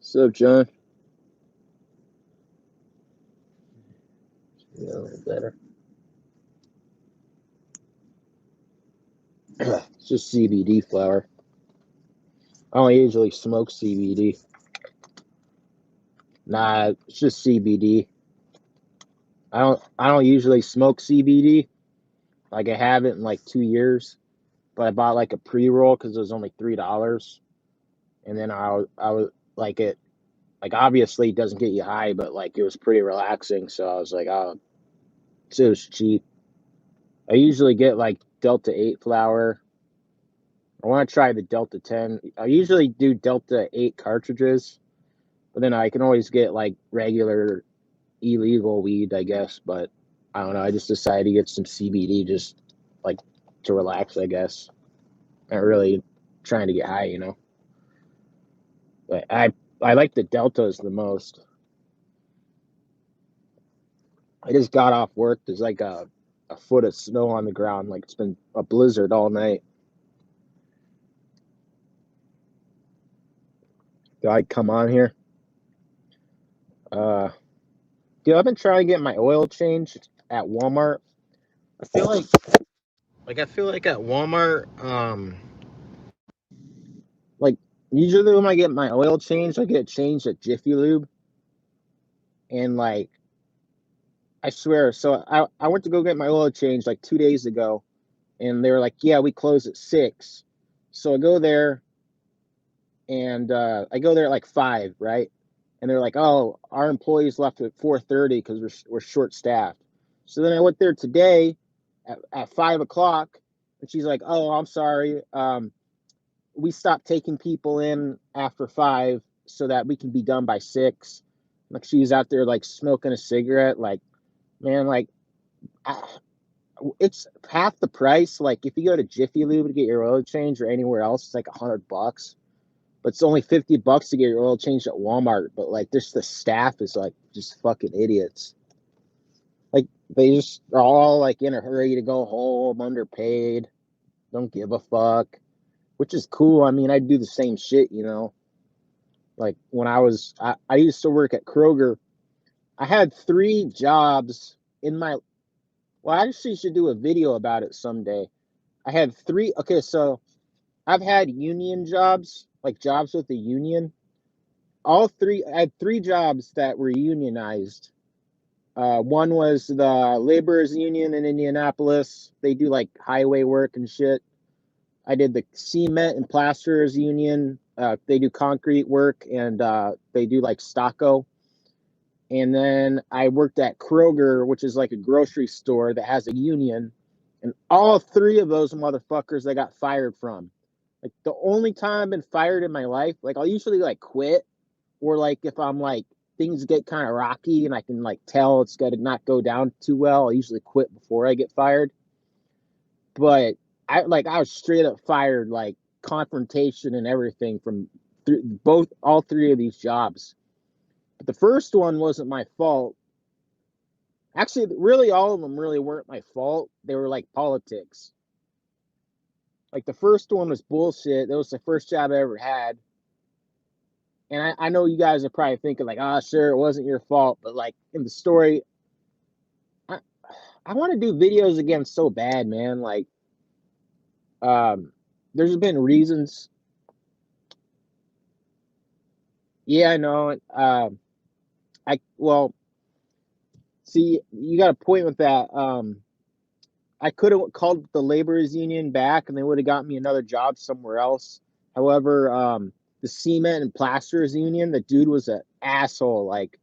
What's up, John? Yeah, a little better. It's just CBD flower. I don't usually smoke CBD. Nah, it's just CBD. I don't usually smoke CBD. Like I haven't in like 2 years. But I bought like a pre-roll because it was only $3. And then I was like like obviously it doesn't get you high, but like it was pretty relaxing. So I was like, oh, it was cheap. I usually get like Delta 8 flower. I want to try the Delta 10. I usually do Delta 8 cartridges. But then I can always get like regular illegal weed, I guess. But I don't know. I just decided to get some CBD just like to relax, I guess. Not really trying to get high. But I like the Deltas the most. I just got off work. There's like a foot of snow on the ground. Like it's been a blizzard all night. Do I come on here? Uh, Dude, I've been trying to get my oil changed at Walmart. I feel like I feel like at Walmart, like usually when I get my oil changed, I get it changed at Jiffy Lube, and like I swear, so I went to go get my oil changed like 2 days ago, and they were like, "Yeah, we close at 6." So I go there, and I go there at like 5, right? And they're like, "Oh, our employees left at 4:30 because we're short staffed." So then I went there today at 5 o'clock, and she's like, "Oh, I'm sorry. We stopped taking people in after 5 so that we can be done by 6." Like she was out there like smoking a cigarette. Like, man, like I, it's half the price. Like if you go to Jiffy Lube to get your oil change or anywhere else, it's like $100. But it's only $50 to get your oil changed at Walmart. But like, just the staff is like just fucking idiots. Like they just are all like in a hurry to go home, underpaid, don't give a fuck, which is cool. I mean, I do the same shit. Like when I used to work at Kroger. I had 3 jobs in my, well, I actually should do a video about it someday. I had three, okay, so I've had union jobs, like jobs with the union. I had 3 jobs that were unionized. One was the laborers union in Indianapolis. They do like highway work and shit. I did the cement and plasterers union. They do concrete work and they do like stucco. And then I worked at Kroger, which is like a grocery store that has a union. And all 3 of those motherfuckers I got fired from. Like the only time I've been fired in my life, like I'll usually like quit, or like if I'm like things get kind of rocky and I can like tell it's got to not go down too well, I'll usually quit before I get fired. But I was straight up fired, like confrontation and everything from all 3 of these jobs. But the first one wasn't my fault. Actually, really, all of them really weren't my fault. They were like politics. Like the first one was bullshit. That was the first job I ever had. And I know you guys are probably thinking like, ah, sure, it wasn't your fault. But like in the story, I, I want to do videos again so bad, man. Like, um, there's been reasons. Yeah, I know. Well, see, you got a point with that. I could have called the laborers union back and they would have got me another job somewhere else. However, the cement and plasterers union, the dude was an asshole, like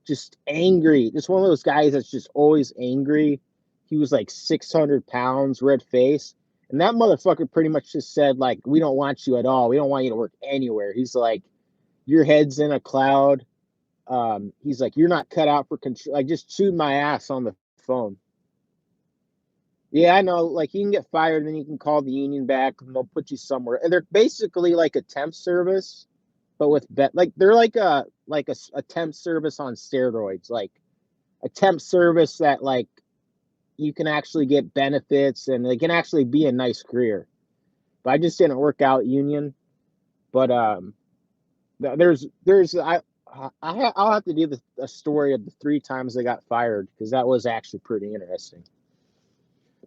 just angry. Just one of those guys that's just always angry. He was like 600 pounds, red face. And that motherfucker pretty much just said, like, we don't want you at all. We don't want you to work anywhere. He's like, your head's in a cloud. He's like, you're not cut out for control. Like, just chewed my ass on the phone. Yeah, I know. Like you can get fired, and then you can call the union back, and they'll put you somewhere. And they're basically like a temp service, but with like they're like a temp service on steroids, like a temp service that like you can actually get benefits and they can actually be a nice career. But I just didn't work out union. But I'll have to do a story of the 3 times I got fired, because that was actually pretty interesting.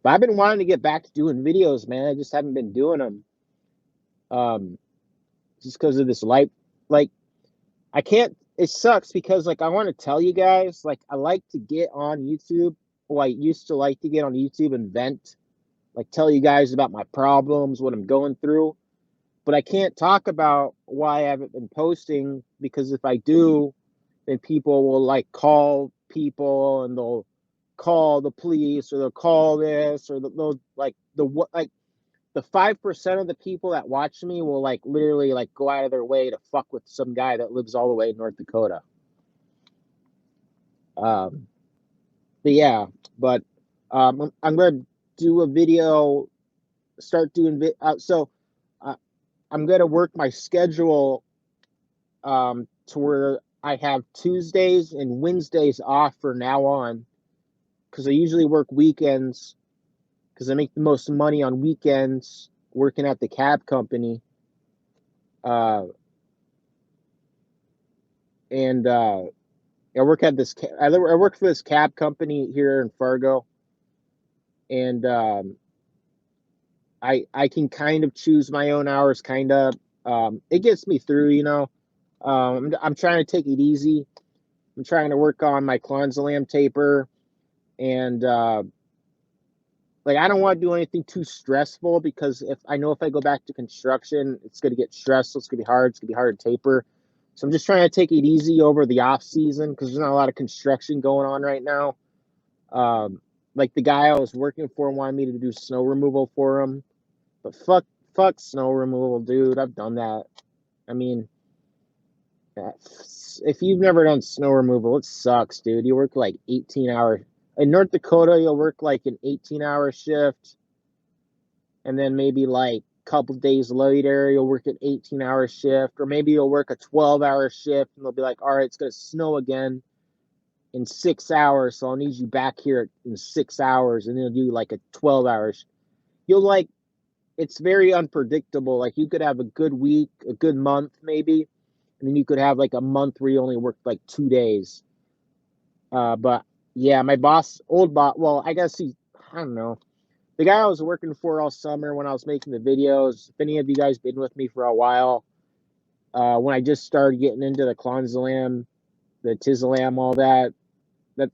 But I've been wanting to get back to doing videos, man. I just haven't been doing them. Just because of this life, like I can't. It sucks because like I want to tell you guys, like I like to get on YouTube. Well, I used to like to get on YouTube and vent, like tell you guys about my problems, what I'm going through. But I can't talk about why I haven't been posting, because if I do, then people will like call people and they'll call the police, or they'll call this, or they'll like the 5% of the people that watch me will like literally like go out of their way to fuck with some guy that lives all the way in North Dakota. Um, but yeah, but I'm gonna do a video, start doing so uh, I'm gonna work my schedule to where I have Tuesdays and Wednesdays off for now on, because I usually work weekends, because I make the most money on weekends working at the cab company. Uh, and I work at this. I work for this cab company here in Fargo, and I can kind of choose my own hours. Kind of, it gets me through. I'm trying to take it easy. I'm trying to work on my clonzolam taper, and like I don't want to do anything too stressful, because if I go back to construction, it's gonna get stressful. It's gonna be hard. It's gonna be hard to taper. So I'm just trying to take it easy over the off season, because there's not a lot of construction going on right now. Um, like the guy I was working for wanted me to do snow removal for him, but fuck snow removal, dude. I've done that. I mean, if you've never done snow removal, it sucks, dude. You work like 18 hours. In North Dakota, you'll work like an 18-hour shift, and then maybe like a couple days later, you'll work an 18-hour shift, or maybe you'll work a 12-hour shift, and they'll be like, all right, it's going to snow again in 6 hours, so I'll need you back here in 6 hours, and they'll do like a 12 hours. You'll like, it's very unpredictable. Like you could have a good week, a good month maybe, and then you could have like a month where you only work like 2 days. But yeah, my old boss, well, I guess I don't know. The guy I was working for all summer when I was making the videos, if any of you guys been with me for a while, when I just started getting into the clonzolam, the tizolam, all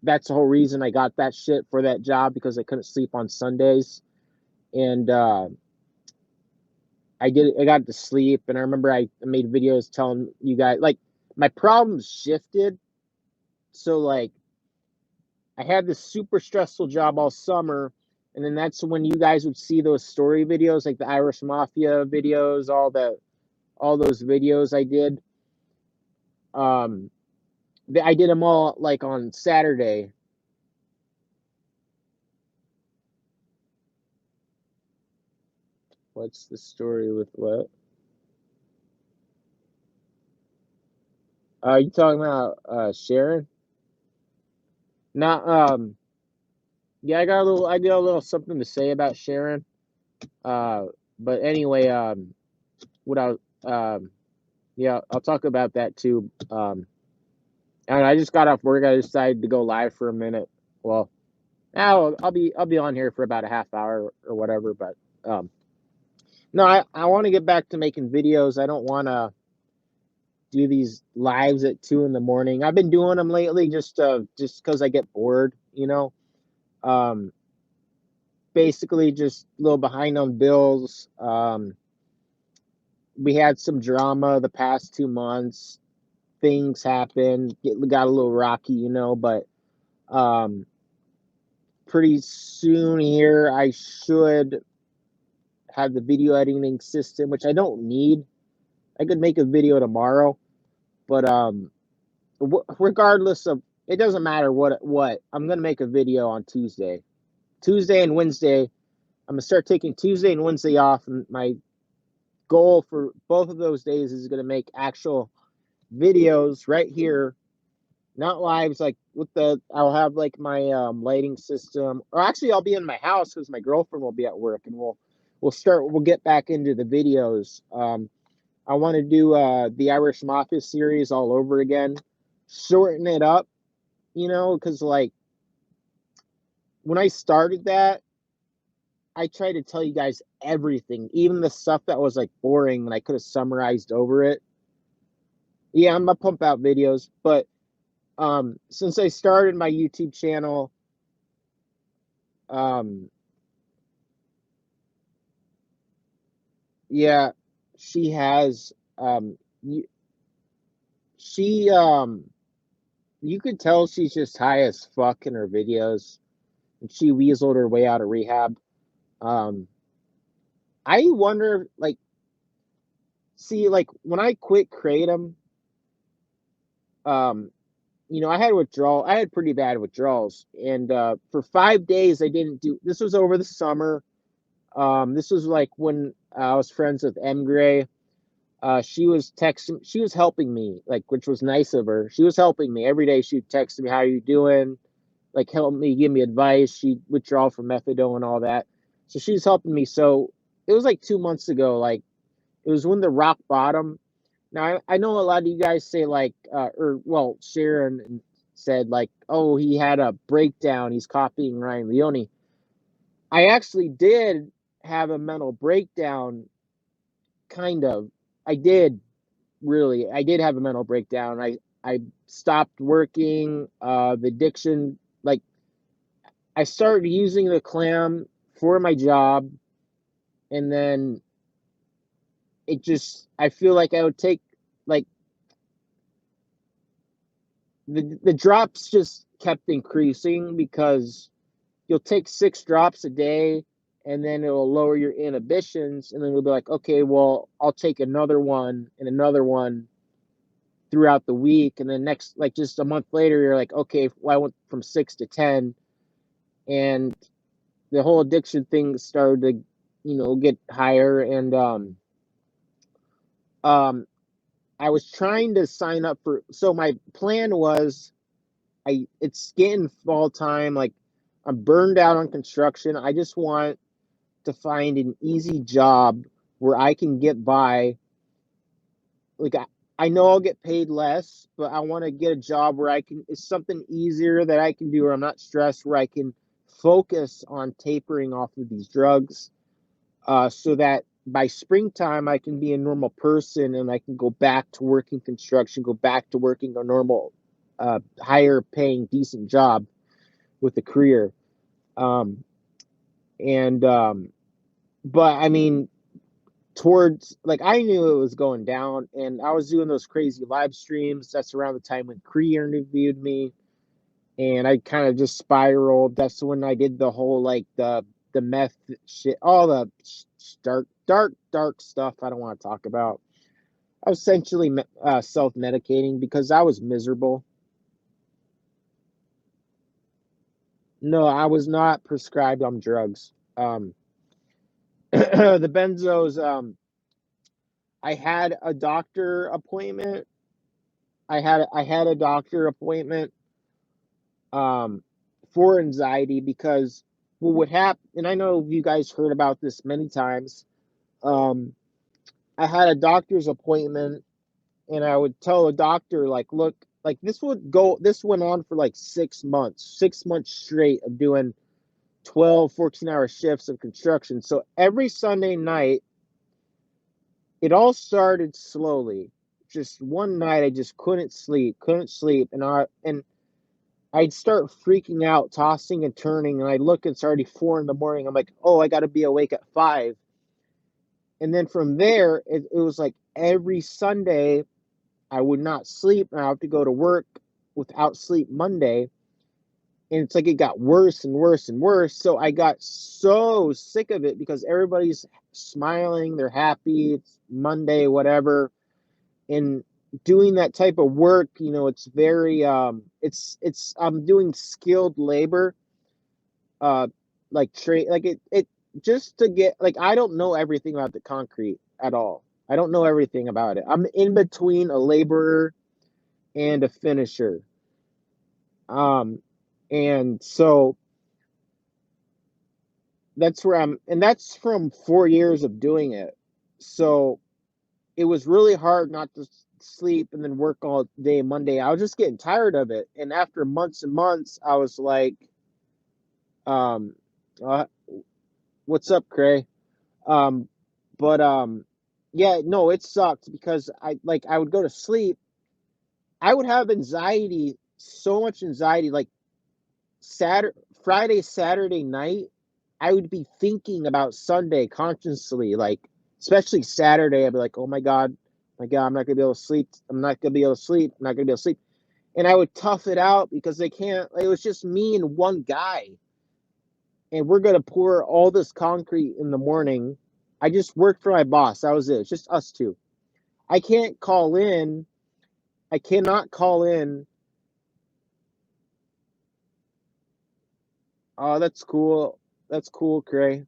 that's the whole reason I got that shit for that job, because I couldn't sleep on Sundays. And I got to sleep, and I remember I made videos telling you guys, like, my problems shifted. So like I had this super stressful job all summer, and then that's when you guys would see those story videos, like the Irish Mafia videos, all those videos I did. Um, I did them all like on Saturday. What's the story with what? You talking about Sharon? Not Yeah, I got a little something to say about Sharon. Uh, but anyway, what I yeah, I'll talk about that too. And I just got off work. I decided to go live for a minute. Well, now I'll be on here for about a half hour or whatever. But no, I want to get back to making videos. I don't want to do these lives at 2 in the morning. I've been doing them lately just because I get bored. Um, basically just a little behind on bills. We had some drama the past 2 months. Things happened. Got a little rocky, but um, pretty soon here I should have the video editing system, which I don't need. I could make a video tomorrow, but regardless of, it doesn't matter what I'm gonna make a video on Tuesday and Wednesday. I'm gonna start taking Tuesday and Wednesday off, and my goal for both of those days is gonna make actual videos right here, not lives. Like I'll have like my lighting system, or actually I'll be in my house because my girlfriend will be at work, and we'll get back into the videos. I want to do the Irish Mafia series all over again, shorten it up, because like when I started that, I tried to tell you guys everything, even the stuff that was like boring and I could have summarized over it. Yeah, I'm gonna pump out videos, but since I started my YouTube channel, um yeah, she has you, she you could tell she's just high as fuck in her videos, and she weaseled her way out of rehab. Um I wonder, like, see, like when I quit kratom, um I had withdrawal. I had pretty bad withdrawals, and for 5 days I didn't do. This was over the summer. This was like when I was friends with M Gray. She was texting. She was helping me, like, which was nice of her. She was helping me every day. She'd text me, "How are you doing?" Like, help me, give me advice. She'd withdraw from methadone and all that. So she's helping me. So it was like 2 months ago. Like, it was when the rock bottom. Now, I know a lot of you guys say, like, or well, Sharon said, like, oh, he had a breakdown. He's copying Ryan Leone. I actually did have a mental breakdown, kind of. I did, really. I did have a mental breakdown. I stopped working. The addiction, like, I started using the clam for my job, and then it just, I feel like I would take, like, the drops just kept increasing because you'll take 6 drops a day, and then it'll lower your inhibitions, and then you'll be like, okay, well, I'll take another one and another one throughout the week, and then next, like, just a month later, you're like, okay, well, I went from 6 to 10, and the whole addiction thing started to get higher. And um I was trying to sign up for, so my plan was, it's getting fall time, like, I'm burned out on construction. I just want to find an easy job where I can get by. Like, I know I'll get paid less, but I want to get a job where it's something easier that I can do, where I'm not stressed, where I can focus on tapering off of these drugs, so that by springtime I can be a normal person and I can go back to working construction, go back to working a normal, higher paying, decent job with a career. Um, and But I mean, towards, like, I knew it was going down, and I was doing those crazy live streams. That's around the time when Cree interviewed me, and I kind of just spiraled. That's when I did the whole, like, the meth shit, all the dark stuff I don't want to talk about. I was essentially self-medicating because I was miserable. No, I was not prescribed on drugs. The benzos, I had a doctor appointment. I had a doctor appointment, um, for anxiety, because what would happen, and I know you guys heard about this many times. Um, I had a doctor's appointment, and I would tell the doctor, like, look, like, this went on for like 6 months, 6 months straight of doing 12, 14-hour shifts of construction. So every Sunday night, it all started slowly. Just one night, I just couldn't sleep, and I'd start freaking out, tossing and turning, and I look, it's already 4 in the morning. I'm like, oh, I got to be awake at 5. And then from there, it was like every Sunday, I would not sleep, and I have to go to work without sleep Monday. And it's like it got worse and worse and worse. So I got so sick of it because everybody's smiling, they're happy, it's Monday, whatever. And doing that type of work, it's very, I'm doing skilled labor, uh like trade, like, it just to get, like, I don't know everything about the concrete at all. I don't know everything about it. I'm in between a laborer and a finisher. Um and so that's where I'm, and that's from 4 years of doing it. So it was really hard not to sleep and then work all day Monday. I was just getting tired of it. And after months and months, I was like, um, uh, what's up, Cray? Um, but yeah, no, it sucked because I would go to sleep. I would have anxiety, so much anxiety, like Friday, Saturday night, I would be thinking about Sunday consciously, like especially Saturday. I'd be like, oh my God, I'm not gonna be able to sleep. I'm not gonna be able to sleep. I'm not gonna be able to sleep. And I would tough it out because they can't. It was just me and one guy, and we're gonna pour all this concrete in the morning. I just worked for my boss. That was it. It's just us two. I can't call in. I cannot call in. Oh, that's cool. That's cool, Cray.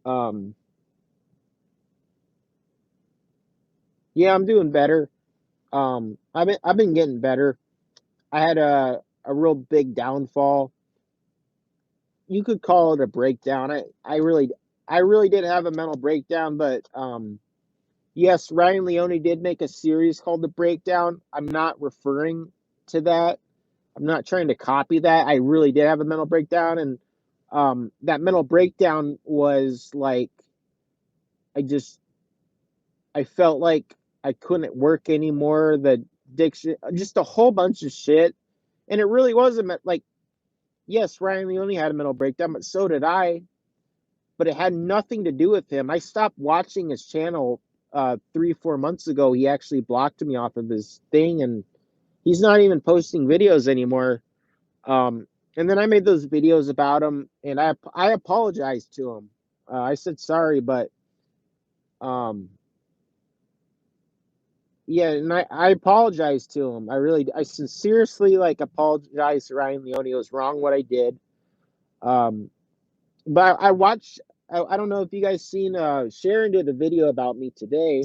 Um, yeah, I'm doing better. I've been getting better. I had a real big downfall. You could call it a breakdown. I really did have a mental breakdown, but yes, Ryan Leone did make a series called The Breakdown. I'm not referring to that. I'm not trying to copy that. I really did have a mental breakdown, and that mental breakdown was like I just I felt like I couldn't work anymore. The addiction, just a whole bunch of shit, and it really wasn't like, yes, Ryan Leone had a mental breakdown, but so did I. But it had nothing to do with him. I stopped watching his channel 3 4 months ago. He actually blocked me off of his thing, and he's not even posting videos anymore. And then I made those videos about him, and I apologized to him. I said sorry, but um, yeah, and I apologized to him. I sincerely like apologized to Ryan Leone. It was wrong what I did. Um, but I watched. I don't know if you guys seen. Sharon did a video about me today.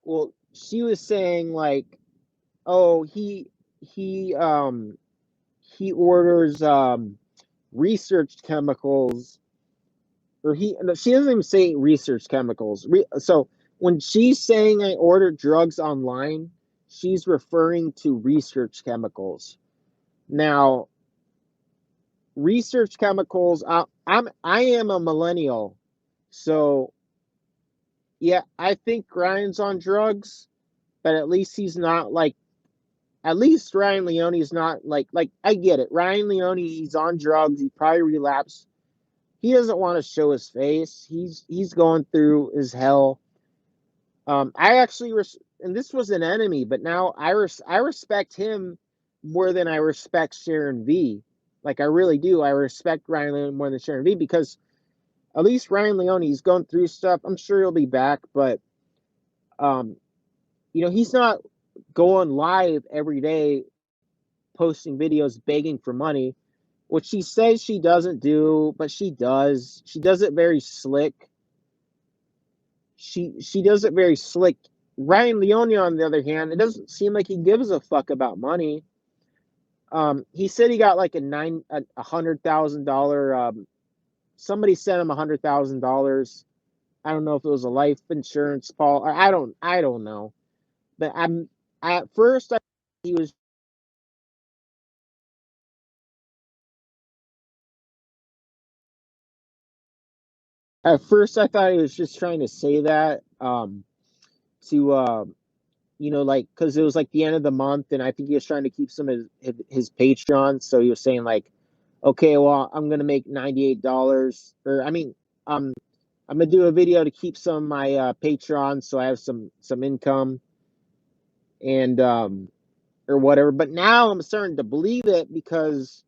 Well, she was saying like, oh, he he orders research chemicals, or no, she doesn't even say research chemicals. So when she's saying I ordered drugs online, she's referring to research chemicals. Now, research chemicals. I am a millennial, so yeah, I think Ryan's on drugs, but at least he's not like. At least Ryan Leone's not like I get it. Ryan Leone, he's on drugs. He probably relapsed. He doesn't want to show his face. He's going through his hell. I actually and this was an enemy, but now I respect him more than I respect Sharon V. Like I really do. I respect Ryan Leone more than Sharon V because at least Ryan Leone, he's going through stuff. I'm sure he'll be back, but um, he's not going live every day posting videos begging for money, which she says she doesn't do, but she does. She does it very slick. She does it very slick. Ryan Leone, on the other hand, it doesn't seem like he gives a fuck about money. He said he got like $100,000. Somebody sent him $100,000. I don't know if it was a life insurance policy. I don't know. But at first he was at first I thought he was just trying to say that to like because it was like the end of the month, and I think he was trying to keep some of his Patreon. So he was saying like, okay, well, I'm gonna make $98, or I mean, um, I'm gonna do a video to keep some of my Patreon, so I have some income and or whatever. But now I'm starting to believe it because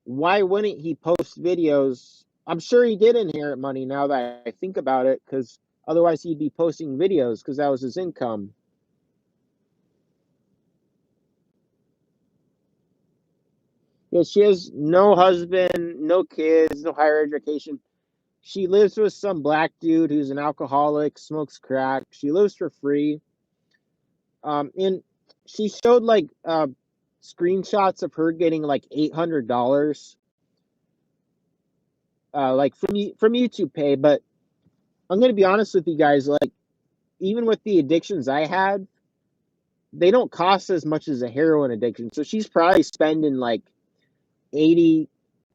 why wouldn't he post videos? I'm sure he did inherit money now that I think about it, because otherwise he'd be posting videos because that was his income. Yeah, she has no husband, no kids, no higher education. She lives with some black dude who's an alcoholic, smokes crack. She lives for free. And she showed like screenshots of her getting like $800, like from YouTube Pay. But I'm gonna be honest with you guys, like even with the addictions I had, they don't cost as much as a heroin addiction. So she's probably spending like 80.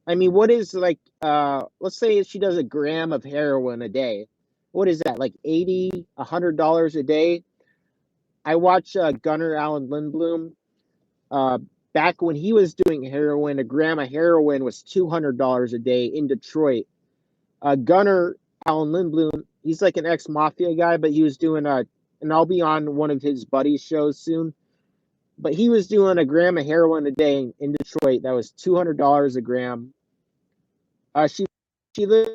I mean, what is like let's say she does a gram of heroin a day. What is that? Like 80, $100 a day? I watch Gunnar Allen Lindblom. Uh Back when he was doing heroin, a gram of heroin was $200 a day in Detroit. Gunnar Allen Lindblom, he's like an ex mafia guy, but he was doing and I'll be on one of his buddies' shows soon. But he was doing a gram of heroin a day in Detroit. That was $200 a gram. She lived.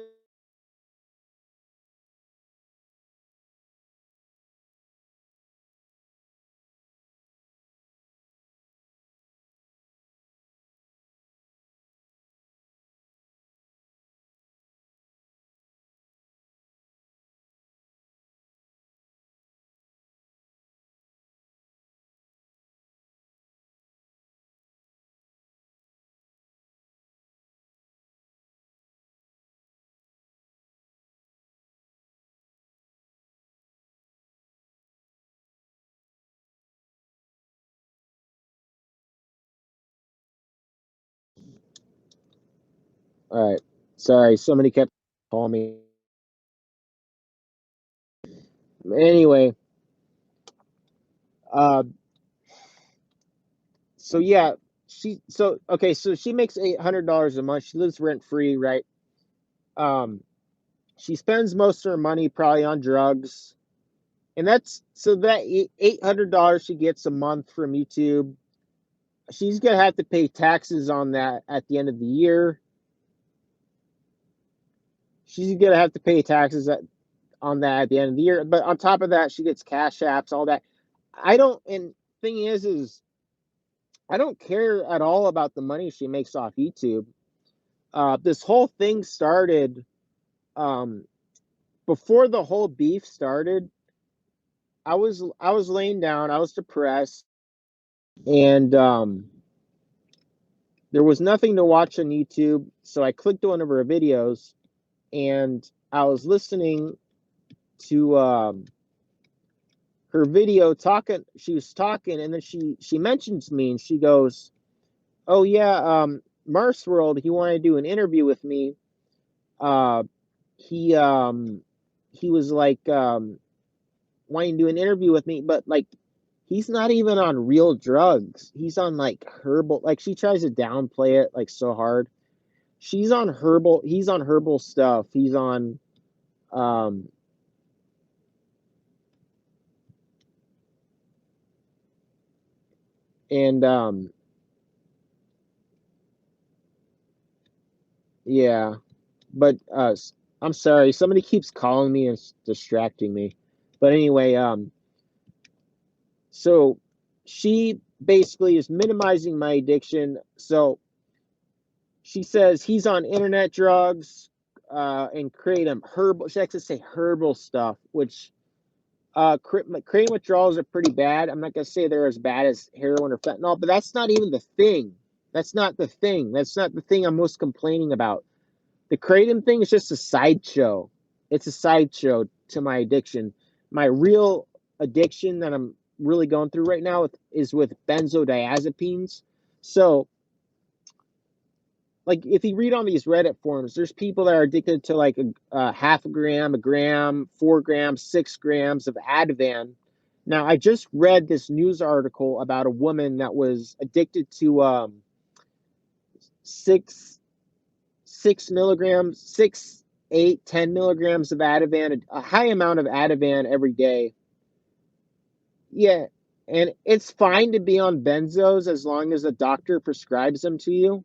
All right, sorry, somebody kept calling me. Anyway, uh, so yeah, so she makes $800 a month. She lives rent free, right? Um, she spends most of her money probably on drugs, and that's so that $800 she gets a month from YouTube. She's gonna have to pay taxes on that at the end of the year. She's gonna have to pay taxes on that at the end of the year. But on top of that, she gets cash apps, all that. I don't. And thing is I don't care at all about the money she makes off YouTube. This whole thing started um, before the whole beef started. I was laying down. I was depressed, and there was nothing to watch on YouTube. So I clicked one of her videos, and I was listening to her video talking. She was talking, and then she mentions me, and she goes, "Oh yeah, MARCWORLD. He wanted to do an interview with me. Uh, he he was like wanting to do an interview with me, but like he's not even on real drugs. He's on like herbal. Like she tries to downplay it like so hard. She's on herbal. He's on herbal stuff. He's on um and yeah, but I'm sorry. Somebody keeps calling me and distracting me. But anyway, so she basically is minimizing my addiction. So she says he's on internet drugs and kratom herbal. She likes to say herbal stuff, which kratom withdrawals are pretty bad. I'm not gonna say they're as bad as heroin or fentanyl, but that's not even the thing. That's not the thing. That's not the thing I'm most complaining about. The kratom thing is just a sideshow. It's a sideshow to my addiction. My real addiction that I'm really going through right now is with benzodiazepines. So like if you read on these Reddit forums, there's people that are addicted to like a half a gram, 4 grams, 6 grams of Ativan. Now, I just read this news article about a woman that was addicted to six 6 milligrams, 6, 8, 10 milligrams of Ativan, a high amount of Ativan every day. Yeah, and it's fine to be on benzos as long as a doctor prescribes them to you.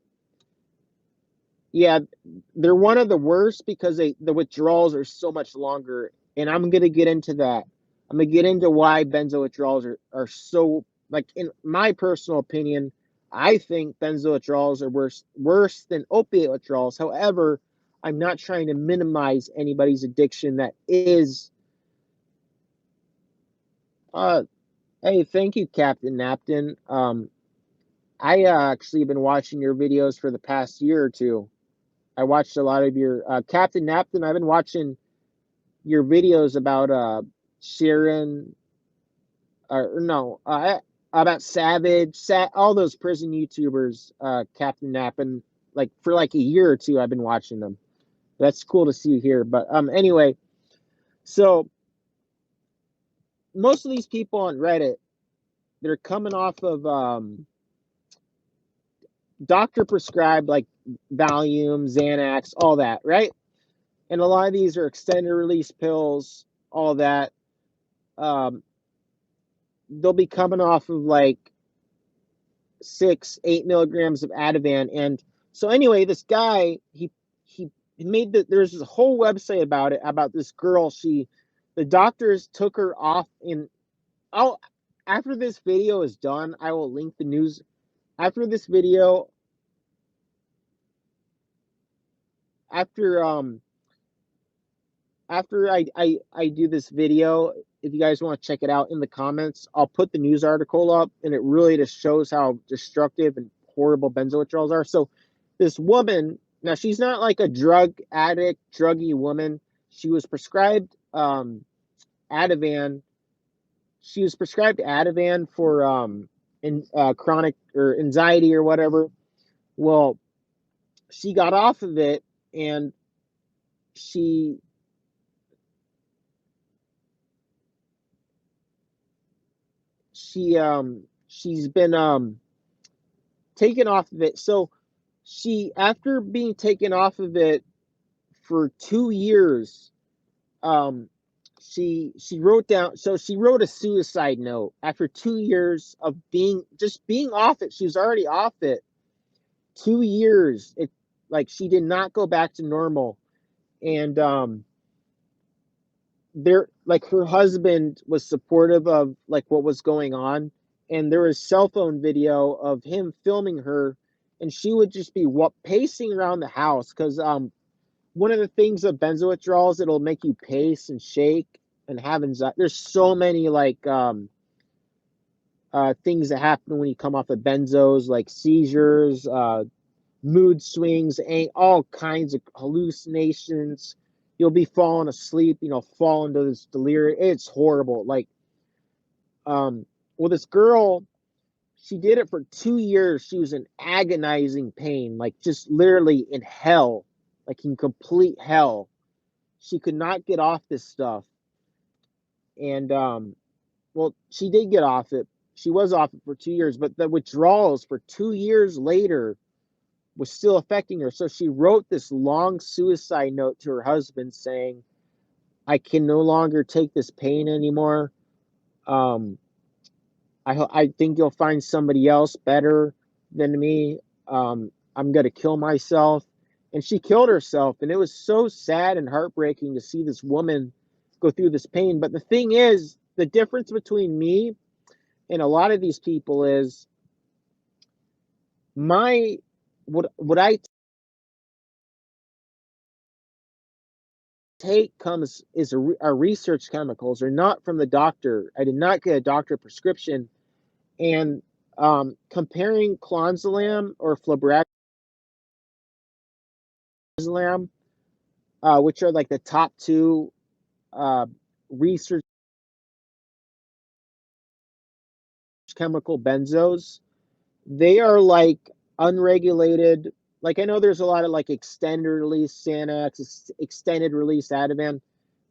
Yeah, they're one of the worst because the withdrawals are so much longer, and I'm gonna get into that. I'm gonna get into why benzo withdrawals are so like in my personal opinion, I think benzo withdrawals are worse than opiate withdrawals. However, I'm not trying to minimize anybody's addiction that is uh hey, thank you, Captain Napton. I actually been watching your videos for the past year or two. I watched a lot of your Captain Napton. I've been watching your videos about SHARON, or no, about Savage, all those prison YouTubers, Captain Nap, and like for like a year or two, I've been watching them. That's cool to see here. But anyway, so most of these people on Reddit, they're coming off of doctor prescribed like Valium, Xanax, all that, right? And a lot of these are extended release pills, all that. Um, they'll be coming off of like 6, 8 milligrams of Ativan. And so anyway, this guy, he made there's this whole website about it, about this girl. The doctors took her off in, I'll, after this video is done, I will link the news. After this video, after after I do this video, if you guys want to check it out in the comments, I'll put the news article up, and it really just shows how destructive and horrible benzo withdrawals are. So this woman, now she's not like a drug addict, druggy woman. She was prescribed Ativan. She was prescribed Ativan for chronic or anxiety or whatever. Well, she got off of it, and she she's been taken off of it. So she, after being taken off of it for 2 years, she wrote down, so she wrote a suicide note after 2 years of being off it. She was already off it 2 years. It, like, she did not go back to normal. And there, like, her husband was supportive of like what was going on, and there was cell phone video of him filming her, and she would just be pacing around the house, because one of the things of benzo withdrawals, it'll make you pace and shake and have anxiety. There's so many like things that happen when you come off of benzos, like seizures, mood swings, and all kinds of hallucinations. You'll be falling asleep, fall into this delirium. It's horrible. Like, well, this girl, she did it for 2 years. She was in agonizing pain, like just literally in hell, like in complete hell. She could not get off this stuff. And well, she did get off it. She was off it for 2 years, but the withdrawals for 2 years later was still affecting her. So she wrote this long suicide note to her husband saying, I can no longer take this pain anymore. Um, I think you'll find somebody else better than me. I'm going to kill myself. And she killed herself. And it was so sad and heartbreaking to see this woman go through this pain. But the thing is, the difference between me and a lot of these people is what I take are research chemicals. They're not from the doctor. I did not get a doctor prescription. And comparing clonazepam or flurbiprase, which are like the top two research chemical benzos, they are like unregulated. Like, I know there's a lot of like extended release Xanax, extended release Ativan.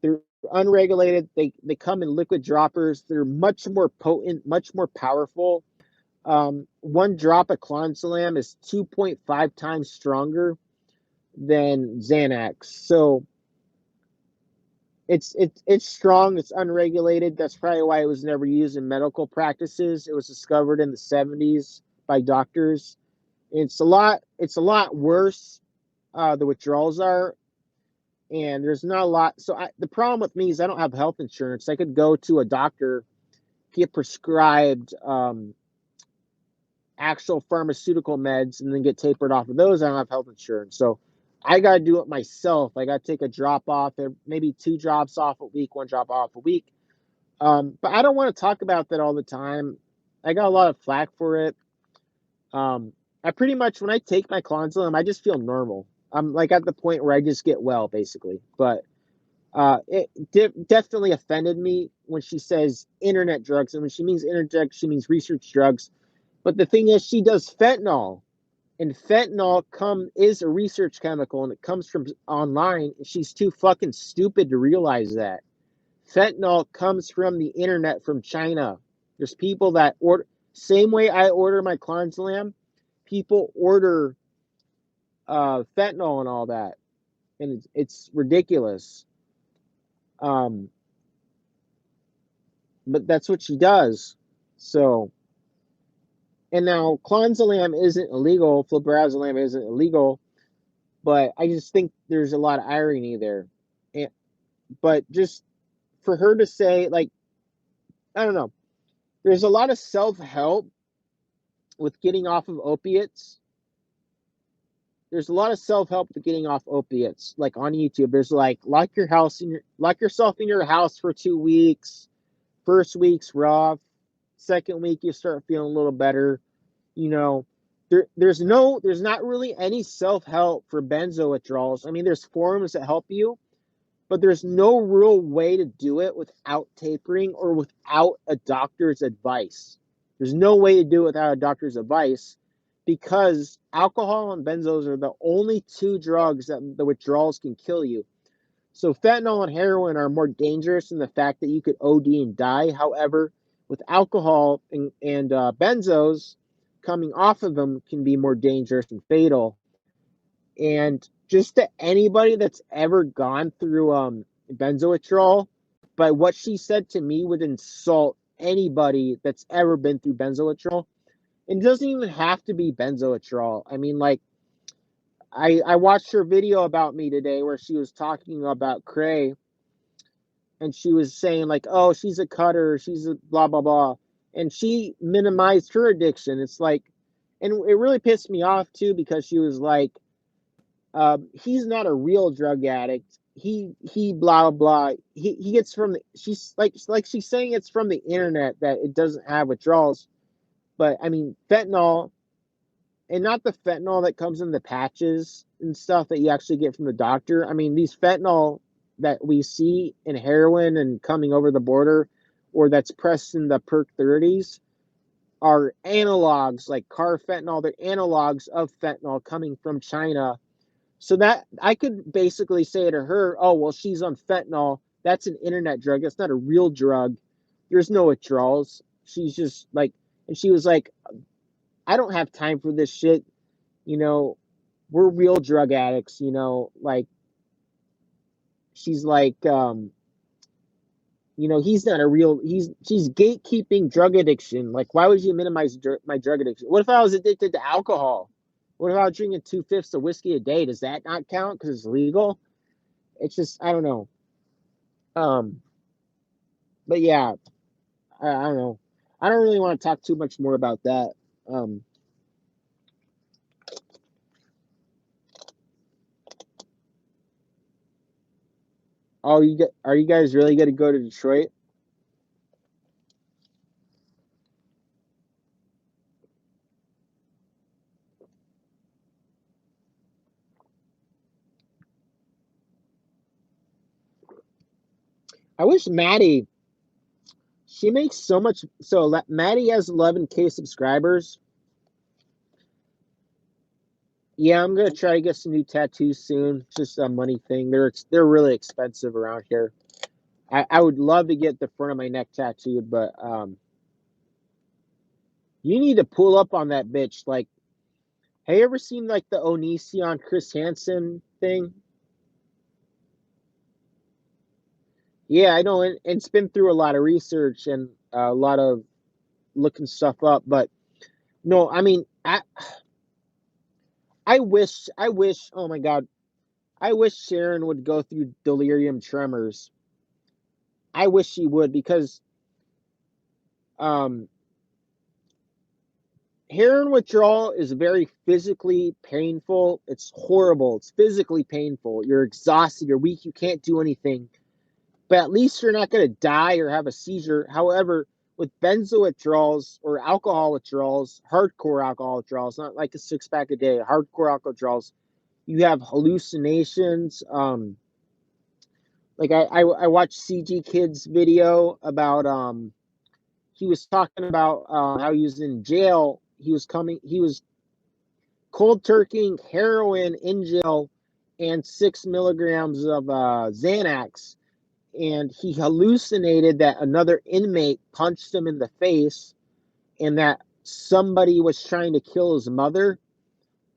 They're unregulated. They come in liquid droppers. They're much more potent, much more powerful. One drop of clonazepam is 2.5 times stronger than Xanax. So it's strong. It's unregulated. That's probably why it was never used in medical practices. It was discovered in the 70s by doctors. It's a lot worse. The withdrawals are, and there's not a lot. So the problem with me is I don't have health insurance. I could go to a doctor, get prescribed actual pharmaceutical meds, and then get tapered off of those. I don't have health insurance, so I got to do it myself. I got to take a drop off, maybe 2 drops off a week, 1 drop off a week. But I don't want to talk about that all the time. I got a lot of flack for it. I pretty much, when I take my clonazepam, I just feel normal. I'm like at the point where I just get well, basically. But It definitely offended me when she says internet drugs, and when she means internet drugs, she means research drugs. But the thing is, she does fentanyl, and fentanyl is a research chemical, and it comes from online. And she's too fucking stupid to realize that fentanyl comes from the internet from China. There's people that order same way I order my Clonslam. People order fentanyl and all that, and it's ridiculous. Um, but that's what she does. So, and now Clonzalam isn't illegal, Fliberazalam isn't illegal, but I just think there's a lot of irony there. And, but just for her to say, like, I don't know, there's a lot of self help with getting off of opiates. There's a lot of self help with getting off opiates, like on YouTube. There's like lock yourself in your house for 2 weeks. First week's rough. Second week you start feeling a little better. You know, there's not really any self-help for benzo withdrawals. I mean, there's forums that help you, but there's no real way to do it without tapering or without a doctor's advice. There's no way to do it without a doctor's advice, because alcohol and benzos are the only two drugs that the withdrawals can kill you. So fentanyl and heroin are more dangerous in the fact that you could OD and die. However, with alcohol and benzos, coming off of them can be more dangerous and fatal. And just to anybody that's ever gone through benzo withdrawal, by what she said to me would insult anybody that's ever been through benzo withdrawal. It doesn't even have to be benzo withdrawal. I mean, like, I watched her video about me today where she was talking about Cray, and she was saying like, oh, she's a cutter, she's a blah blah blah, and she minimized her addiction. It's like, and it really pissed me off too, because she was like, he's not a real drug addict. He blah blah. He gets from the, she's like she's saying it's from the internet that it doesn't have withdrawals. But I mean, fentanyl, and not the fentanyl that comes in the patches and stuff that you actually get from the doctor. I mean, these fentanyl that we see in heroin and coming over the border, or that's pressed in the perk 30s, are analogs like carfentanil. They're analogs of fentanyl coming from China. So that I could basically say to her, oh, well, she's on fentanyl. That's an internet drug. That's not a real drug. There's no withdrawals. She's just like, and she was like, I don't have time for this shit. You know, we're real drug addicts, like, she's like, he's not a real, she's gatekeeping drug addiction. Like, why would you minimize my drug addiction? What if I was addicted to alcohol? What if I was drinking 2/5 of whiskey a day? Does that not count because it's legal? It's just, I don't know. Um, but yeah, I don't know. I don't really want to talk too much more about that. Um, are you guys really going to go to Detroit? I wish Maddie. She makes so much. So Maddie has 11K subscribers. Yeah, I'm gonna try to get some new tattoos soon. It's just a money thing. They're really expensive around here. I would love to get the front of my neck tattooed, but you need to pull up on that bitch. Like, have you ever seen like the Onision Chris Hansen thing? Yeah, I know, and it's been through a lot of research and a lot of looking stuff up. But no, I mean, I wish. Oh my god, I wish Sharon would go through delirium tremors. I wish she would, because um, heroin withdrawal is very physically painful. It's horrible. It's physically painful. You're exhausted. You're weak. You can't do anything. But at least you're not going to die or have a seizure. However, with benzo withdrawals or alcohol withdrawals, hardcore alcohol withdrawals, not like a 6 pack a day, hardcore alcohol withdrawals, you have hallucinations. Like I watched CG Kid's video about he was talking about how he was in jail. He was cold turkeying heroin in jail and 6 milligrams of Xanax, and he hallucinated that another inmate punched him in the face and that somebody was trying to kill his mother.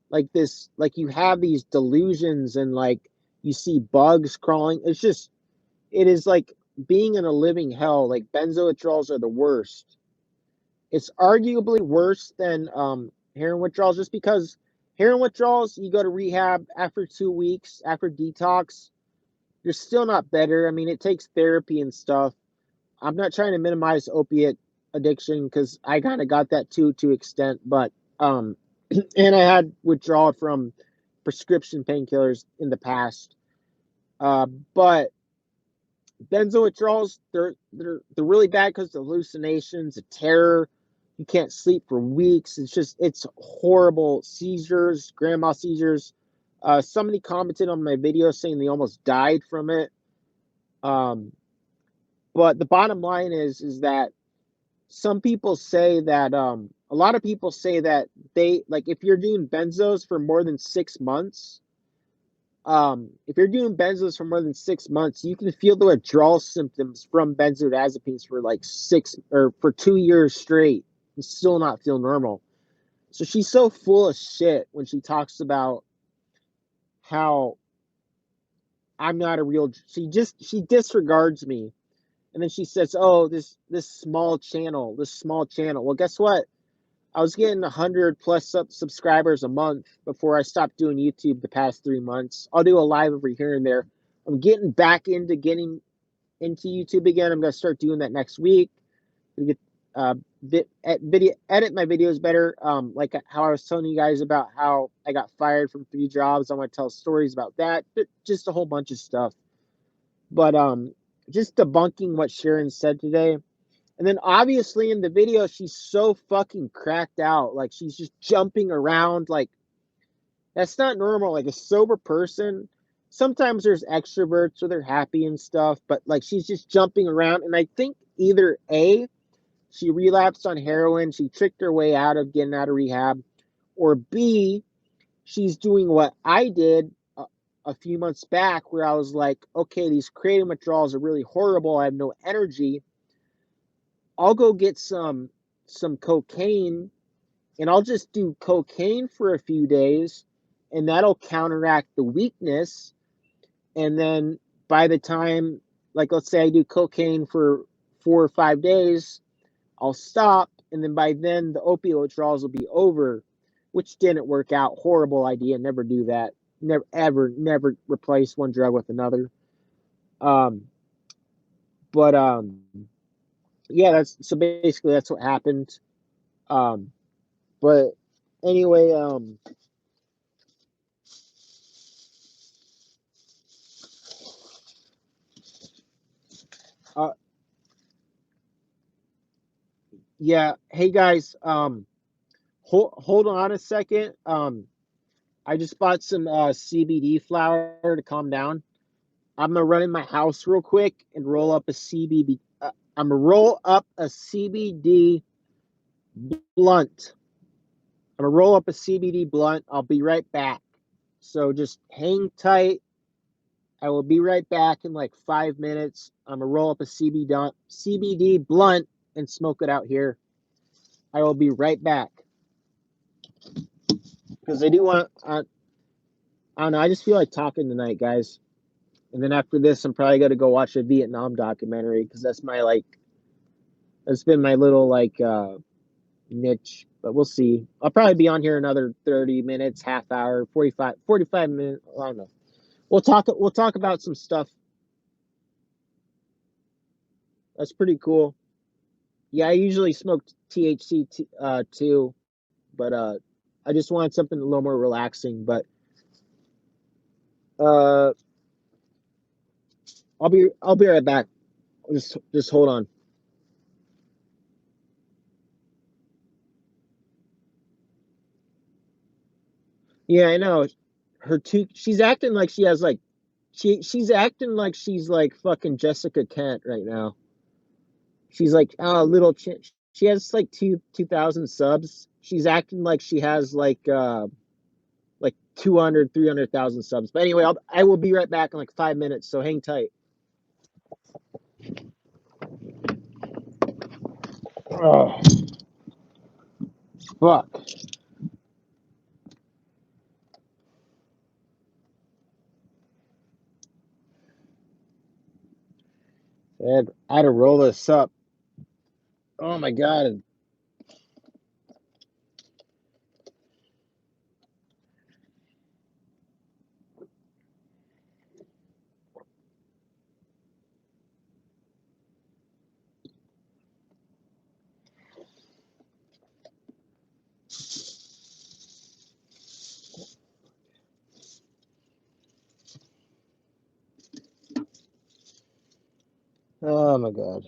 Like this, like you have these delusions and like you see bugs crawling. It is like being in a living hell. Like benzo withdrawals are the worst. It's arguably worse than heroin withdrawals, just because heroin withdrawals, you go to rehab after 2 weeks, after detox, you're still not better. I mean, it takes therapy and stuff. I'm not trying to minimize opiate addiction because I kind of got that too to extent, but and I had withdrawal from prescription painkillers in the past. But benzo withdrawals, they're really bad because the hallucinations, the terror. You can't sleep for weeks. It's horrible. Seizures, grandma seizures. Somebody commented on my video saying they almost died from it. But the bottom line is that some people say that a lot of people say that they like if you're doing benzos for more than 6 months, if you're doing benzos for more than 6 months, you can feel the withdrawal symptoms from benzodiazepines for like 2 years straight and still not feel normal. So she's so full of shit when she talks about how I'm not a real. She disregards me, and then she says, "Oh, this small channel, this small channel." Well, guess what? I was getting 100 plus subscribers a month before I stopped doing YouTube the past 3 months. I'll do a live every here and there. I'm getting into YouTube again. I'm gonna start doing that next week. I'm gonna get edit my videos better. Like how I was telling you guys about how I got fired from 3 jobs. I want to tell stories about that. Just a whole bunch of stuff. But just debunking what Sharon said today. And then obviously in the video, she's so fucking cracked out. Like she's just jumping around. Like that's not normal. Like a sober person, sometimes there's extroverts where they're happy and stuff, but like she's just jumping around. And I think either A, she relapsed on heroin, she tricked her way out of getting out of rehab, or B, she's doing what I did a few months back where I was like, okay, these creative withdrawals are really horrible. I have no energy. I'll go get some cocaine and I'll just do cocaine for a few days and that'll counteract the weakness. And then by the time, like, let's say I do cocaine for 4 or 5 days, I'll stop. And then by then the opioid withdrawals will be over, which didn't work out. Horrible idea. Never do that. Never replace one drug with another. Um, but yeah, so basically that's what happened. Um, but anyway, uh, yeah. Hey guys, hold on a second. I just bought some CBD flower to calm down. I'm gonna run in my house real quick and roll up a CBD. I'm gonna roll up a CBD blunt. I'm gonna roll up a CBD blunt. I'll be right back. So just hang tight. I will be right back in like 5 minutes. I'm gonna roll up a CBD blunt and smoke it out here. I will be right back because I do want. I don't know. I just feel like talking tonight, guys. And then after this, I'm probably gonna go watch a Vietnam documentary because that's been my little like niche. But we'll see. I'll probably be on here another 30 minutes, half hour, 45 minutes. I don't know. We'll talk about some stuff. That's pretty cool. Yeah, I usually smoke THC too, but I just wanted something a little more relaxing. But uh, I'll be right back. Just hold on. Yeah, I know. She's acting like she has like She's acting like she's like fucking Jessica Kent right now. She's like little she has like 2,000 subs. She's acting like she has like 200, 300,000 subs. But anyway, I will be right back in like 5 minutes, so hang tight. Oh, fuck. I had to roll this up. Oh my god. Oh my god.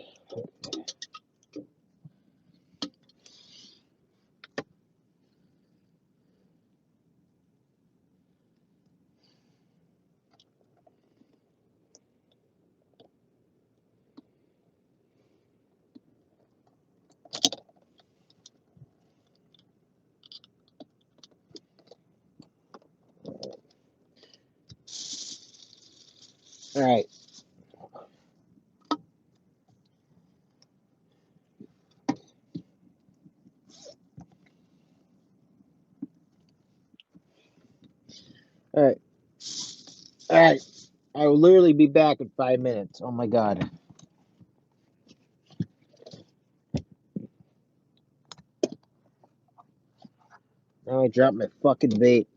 All right. All right. All right. I will literally be back in 5 minutes. Oh my god. Now I dropped my fucking vape.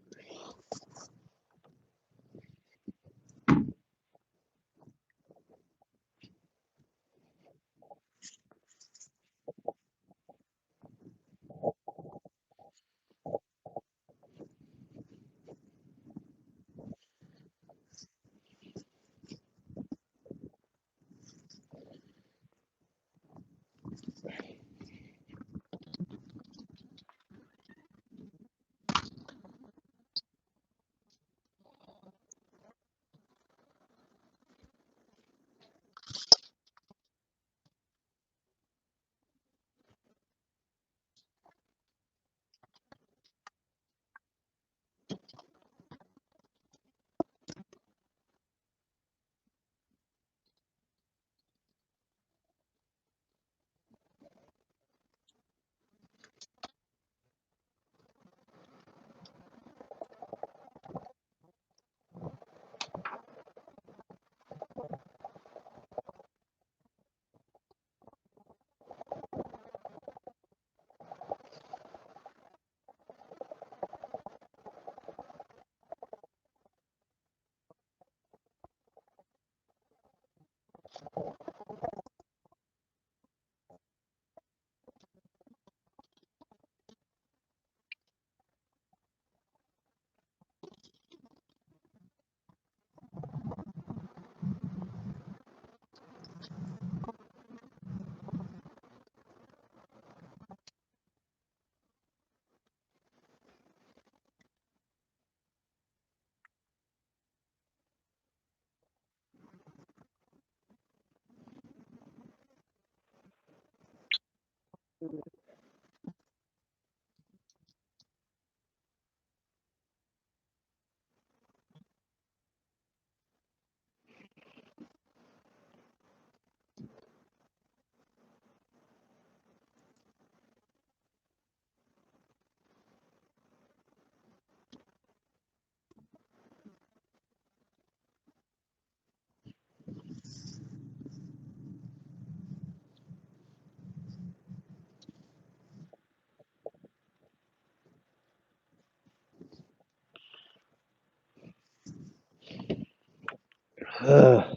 Ugh.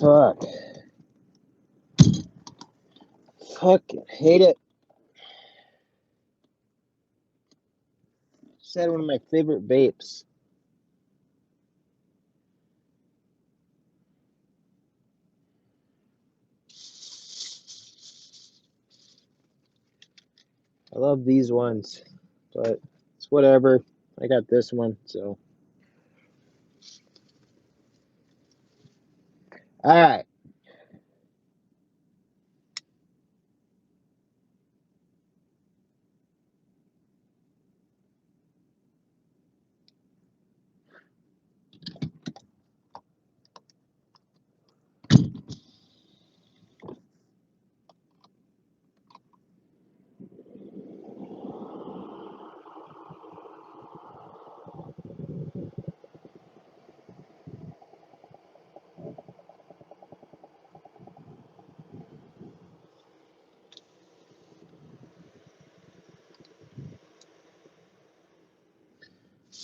Fuck. Fucking hate it. Said one of my favorite vapes. I love these ones, but it's whatever. I got this one, so. All right.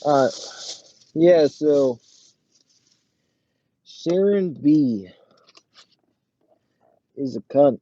Uh, yeah. So Sharon B is a cunt.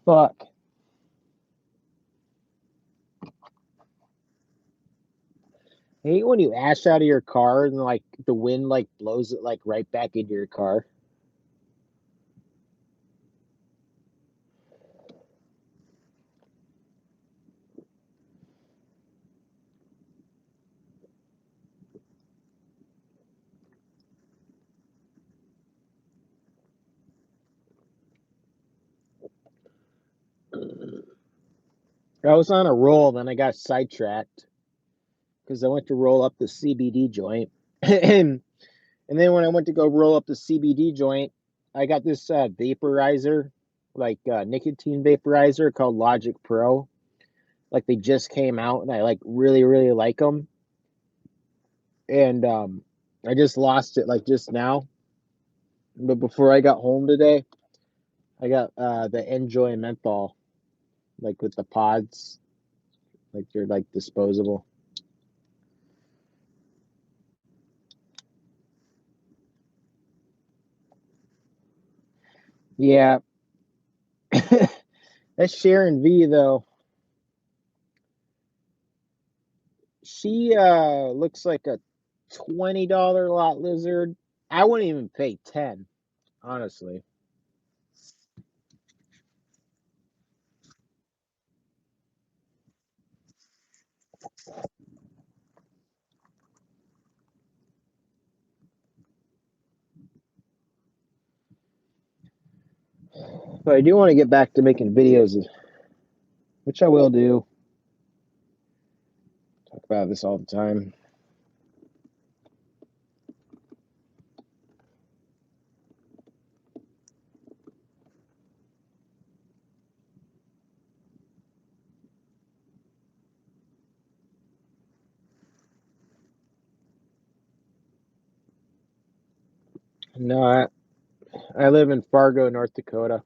Fuck. I hate when you ash out of your car and like the wind like blows it like right back into your car. I was on a roll, then I got sidetracked because I went to roll up the CBD joint, and then when I went to go roll up the CBD joint, I got this vaporizer, like nicotine vaporizer called Logic Pro. Like they just came out, and I like really really like them. And I just lost it like just now. But before I got home today, I got the Enjoy menthol, like with the pods, like they're like disposable. Yeah, that's Sharon V though. She looks like a $20 lot lizard. I wouldn't even pay 10, honestly. But I do want to get back to making videos, which I will do. Talk about this all the time. No, I live in Fargo, North Dakota.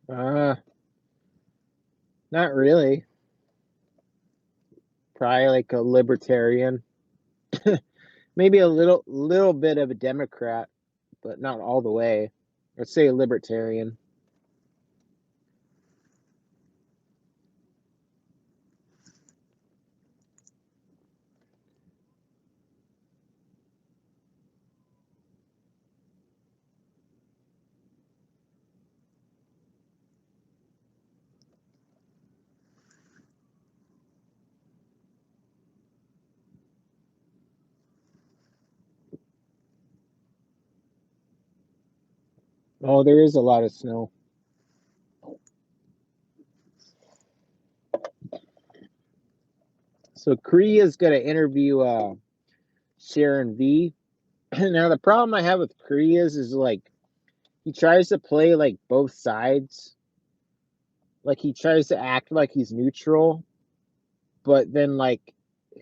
Uh, Not really. Probably like a libertarian. Maybe a little bit of a Democrat, but not all the way. Let's say a libertarian. Oh, there is a lot of snow. So Kree is gonna interview Sharon V. Now the problem I have with Kree is like he tries to play like both sides. Like he tries to act like he's neutral, but then like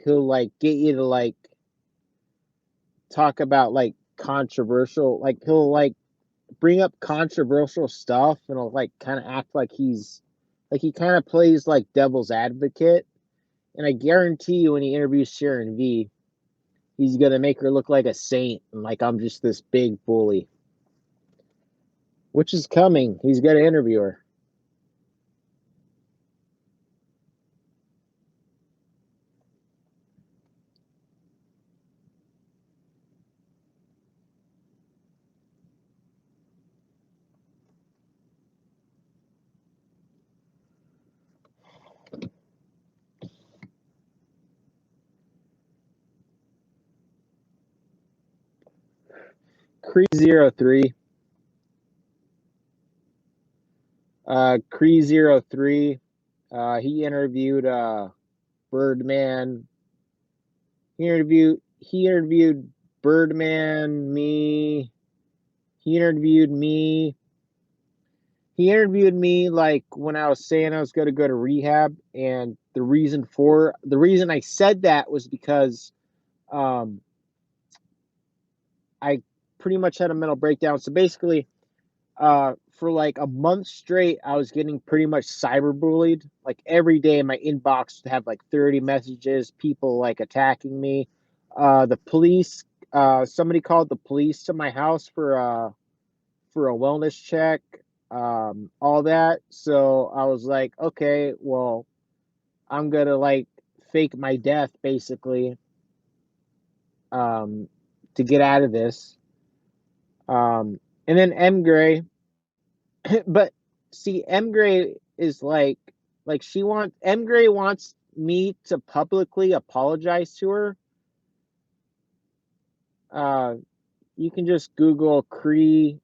he'll like get you to like talk about like controversial, like he'll like bring up controversial stuff and he'll like kind of act like he kind of plays like devil's advocate. And I guarantee you when he interviews Sharon V, he's gonna make her look like a saint and like I'm just this big bully. Which is coming. He's gonna interview her. 03. Cree 03. He interviewed Birdman. He interviewed Birdman, me. He interviewed me. He interviewed me like when I was saying I was going to go to rehab, and the reason I said that was because um, I pretty much had a mental breakdown. So basically, for like a month straight, I was getting pretty much cyberbullied. Like every day, my inbox would have like 30 messages, people like attacking me. The police, somebody called the police to my house for a wellness check, all that. So I was like, okay, well, I'm gonna like fake my death basically, um, to get out of this. And then M Gray, but see, M Gray is like she wants M Gray wants me to publicly apologize to her. Uh, you can just Google Cree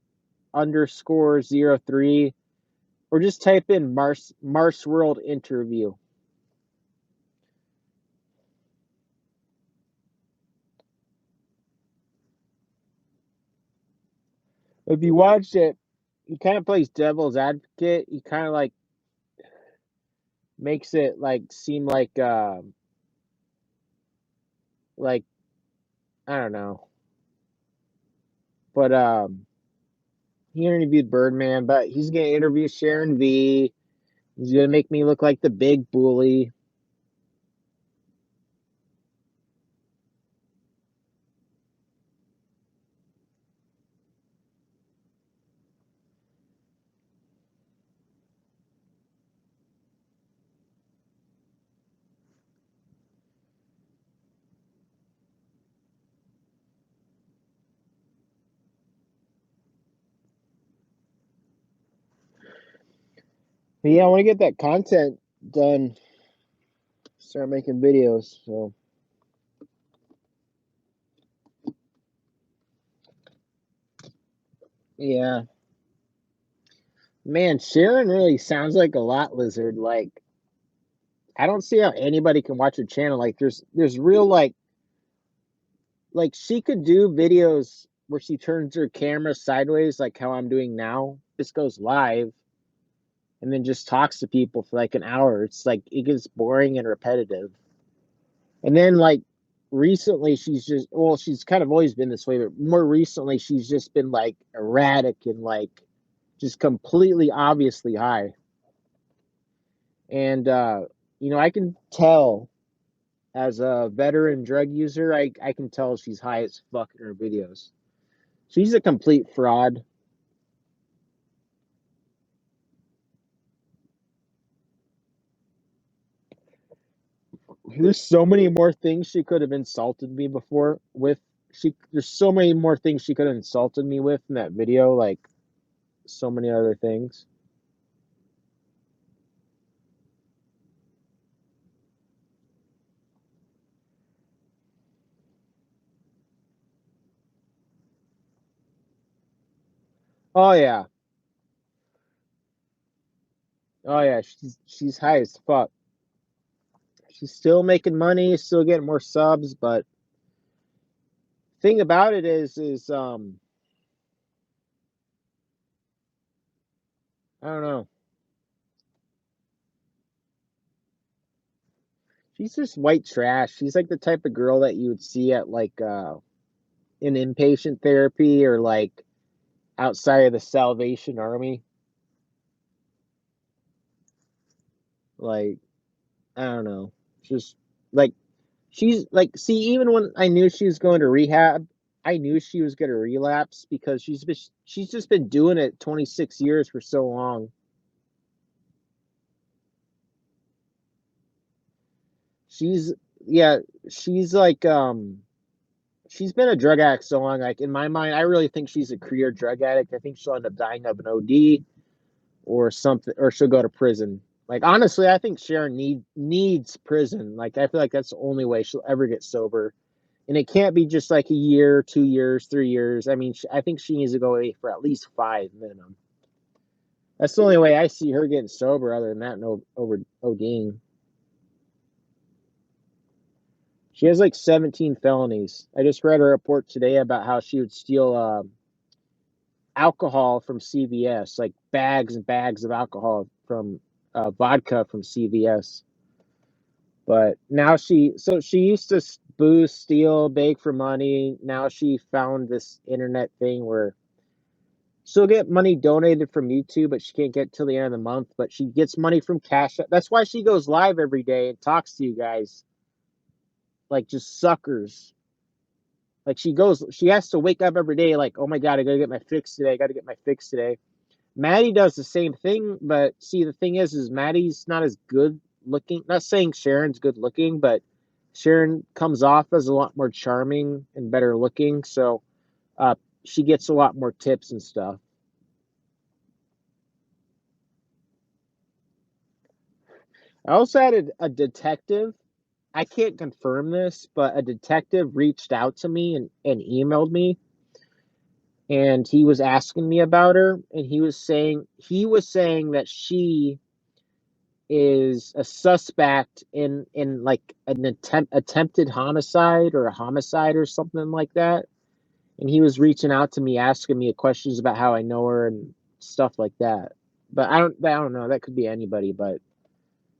_03 or just type in Mars World interview. If you watch it, he kind of plays devil's advocate. He kind of like makes it like seem like I don't know, but he interviewed Birdman, but he's gonna interview Sharon V. He's gonna make me look like the big bully. But yeah, I want to get that content done. Start making videos. So yeah, man, Sharon really sounds like a lot lizard. Like I don't see how anybody can watch her channel. Like there's real like she could do videos where she turns her camera sideways, like how I'm doing now. Just goes live and then just talks to people for like an hour. It's like it gets boring and repetitive. And then like recently she's just well, she's kind of always been this way, but more recently she's just been like erratic and like just completely obviously high. And I can tell as a veteran drug user, I can tell she's high as fuck in her videos. She's a complete fraud. There's so many more things she could have insulted me before with. There's so many more things she could have insulted me with in that video, like so many other things. Oh yeah. Oh yeah. She's high as fuck. She's still making money, still getting more subs, but thing about it is I don't know. She's just white trash. She's like the type of girl that you would see at like in inpatient therapy or like outside of the Salvation Army. Like, I don't know. Just like she's like, see, even when I knew she was going to rehab, I knew she was going to relapse because she's just been doing it 26 years for so long. She's yeah, she's like she's been a drug addict so long. Like in my mind, I really think she's a career drug addict. I think she'll end up dying of an OD or something, or she'll go to prison. Like honestly, I think Sharon needs prison. Like I feel like that's the only way she'll ever get sober, and it can't be just like a year, 2 years, 3 years. I mean, I think she needs to go away for at least five minimum. That's the only way I see her getting sober. Other than that, no over ODing. She has like 17 felonies. I just read a report today about how she would steal alcohol from CVS, like bags and bags of alcohol from vodka from CVS. But now she used to booze, steal, beg for money. Now she found this internet thing where she'll get money donated from YouTube, but she can't get till the end of the month. But she gets money from Cash App. That's why she goes live every day and talks to you guys like just suckers. Like she has to wake up every day like, oh my god, I gotta get my fix today. I gotta get my fix today. Maddie does the same thing, but see, the thing is Maddie's not as good looking. Not saying Sharon's good looking, but Sharon comes off as a lot more charming and better looking, so uh, she gets a lot more tips and stuff. I also had a detective. I can't confirm this, but a detective reached out to me and emailed me, and he was asking me about her, and he was saying that she is a suspect in like an attempted homicide or a homicide or something like that. And he was reaching out to me asking me questions about how I know her and stuff like that. But I don't know, that could be anybody, but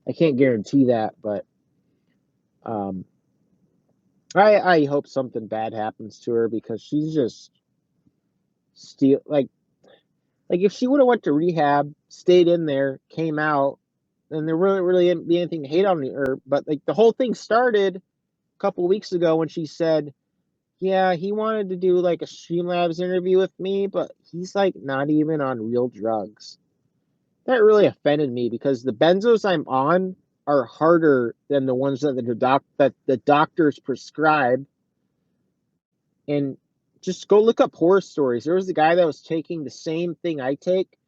I can't guarantee that. But um I hope something bad happens to her because she's just steal like if she would have went to rehab, stayed in there, came out, then there really didn't be anything to hate on her. But like the whole thing started couple weeks ago when she said, "Yeah, he wanted to do like a Streamlabs interview with me, but he's like not even on real drugs." That really offended me because the benzos I'm on are harder than the ones that the doctors prescribe. And just go look up horror stories. There was a guy that was taking the same thing I take.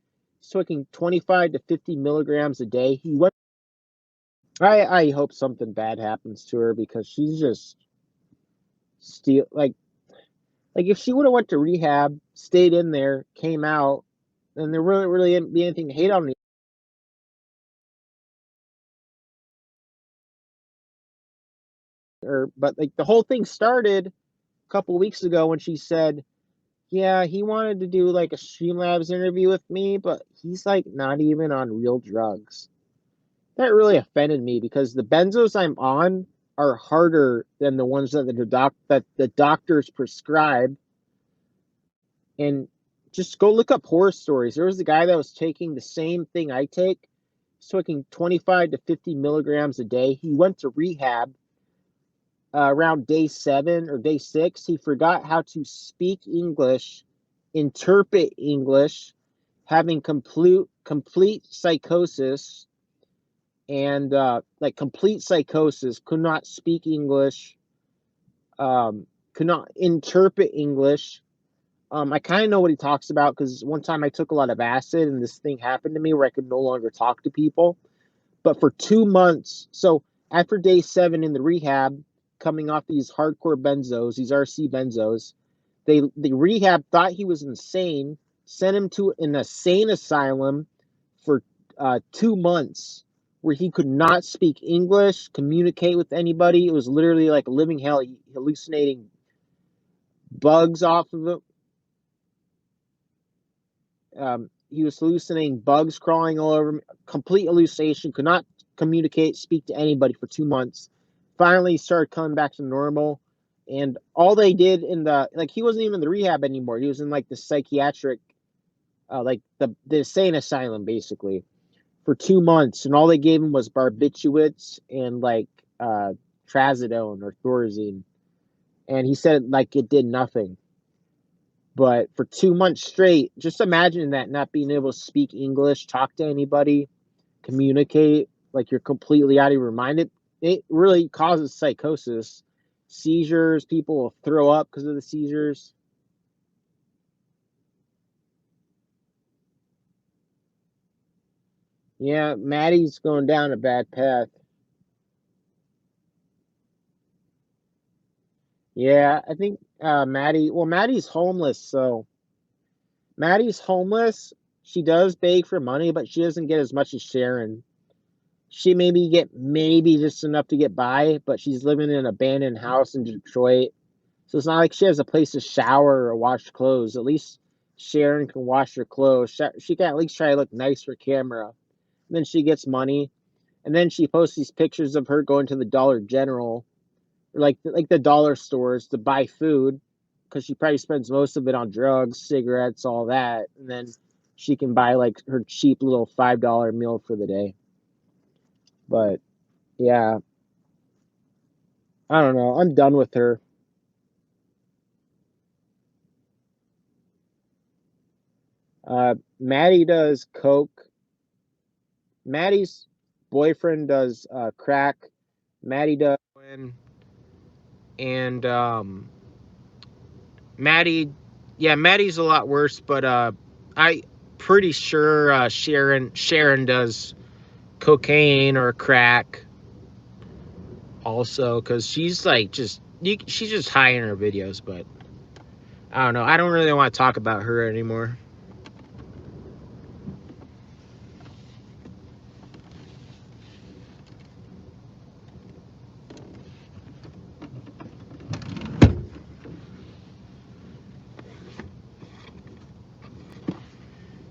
He's taking 25 to 50 milligrams a day. He went. I hope something bad happens to her because she's just steal like if she would have went to rehab, stayed in there, came out, then there really didn't be anything to hate on her. But like the whole thing started a couple weeks ago when she said, "Yeah, he wanted to do like a Streamlabs interview with me, but he's like not even on real drugs." That really offended me because the benzos I'm on are harder than the ones that the doctors prescribe. And just go look up horror stories. There was a guy that was taking the same thing I take. He's taking 25 to 50 milligrams a day. He went to rehab around day 7 or day 6. He forgot how to speak English, interpret English, having complete psychosis and like complete psychosis, could not speak English, could not interpret English. I kind of know what he talks about because one time I took a lot of acid and this thing happened to me where I could no longer talk to people. But for 2 months, so after day 7 in the rehab, coming off these hardcore benzos, these RC benzos, the rehab thought he was insane, sent him to an insane asylum for 2 months, where he could not speak English, communicate with anybody. It was literally like living hell, hallucinating bugs off of it. He was hallucinating bugs crawling all over him. Complete hallucination. Could not communicate, speak to anybody for 2 months. Finally, started coming back to normal. And all they did in the he wasn't even in the rehab anymore. He was in like the psychiatric, like the insane asylum basically for 2 months. And all they gave him was barbiturates and like trazodone or Thorazine. And he said like it did nothing. But for 2 months straight, just imagine that, not being able to speak English, talk to anybody, communicate, like you're completely out of your mind. It really causes psychosis, seizures. People will throw up because of the seizures. Yeah, Maddie's going down a bad path. Yeah, I think Maddie's homeless, so Maddie's homeless. She does beg for money, but she doesn't get as much as Sharon. She maybe get maybe just enough to get by, but she's living in an abandoned house in Detroit. So it's not like she has a place to shower or wash clothes. At least Sharon can wash her clothes. She can at least try to look nice for camera. And then she gets money. And then she posts these pictures of her going to the Dollar General, or like the dollar stores to buy food, because she probably spends most of it on drugs, cigarettes, all that. And then she can buy like her cheap little $5 meal for the day. But yeah, I don't know. I'm done with her. Maddie does coke. Maddie's boyfriend does crack. Maddie does, and Maddie, yeah, Maddie's a lot worse. But I pretty sure Sharon does cocaine or crack also, because she's like she's just high in her videos. But I don't know. I don't really want to talk about her anymore.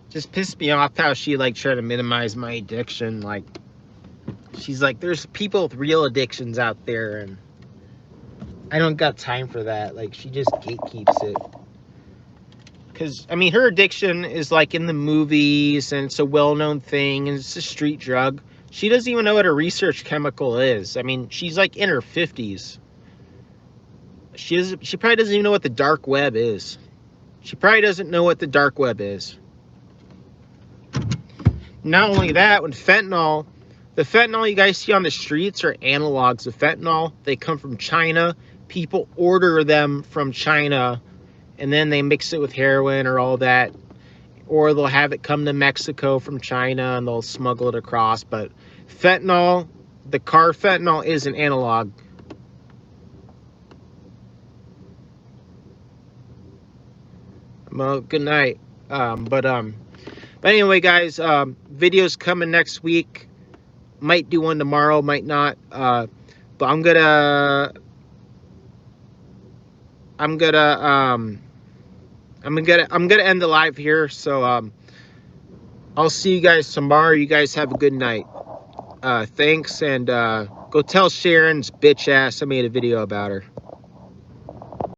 Just pissed me off how she like tried to minimize my addiction. Like, she's like, there's people with real addictions out there, and I don't got time for that. Like, she just gatekeeps it. Because, I mean, her addiction is like in the movies, and it's a well-known thing, and it's a street drug. She doesn't even know what a research chemical is. I mean, she's like in her 50s. She probably doesn't even know what the dark web is. She probably doesn't know what the dark web is. Not only that, when fentanyl, the fentanyl you guys see on the streets are analogs of fentanyl. They come from China. People order them from China, and then they mix it with heroin or all that. Or they'll have it come to Mexico from China, and they'll smuggle it across. But fentanyl, the car fentanyl, is an analog. Well, good night. But anyway, guys, videos coming next week. Might do one tomorrow, might not. But I'm gonna end the live here. So I'll see you guys tomorrow. You guys have a good night. Thanks, and go tell Sharon's bitch ass I made a video about her.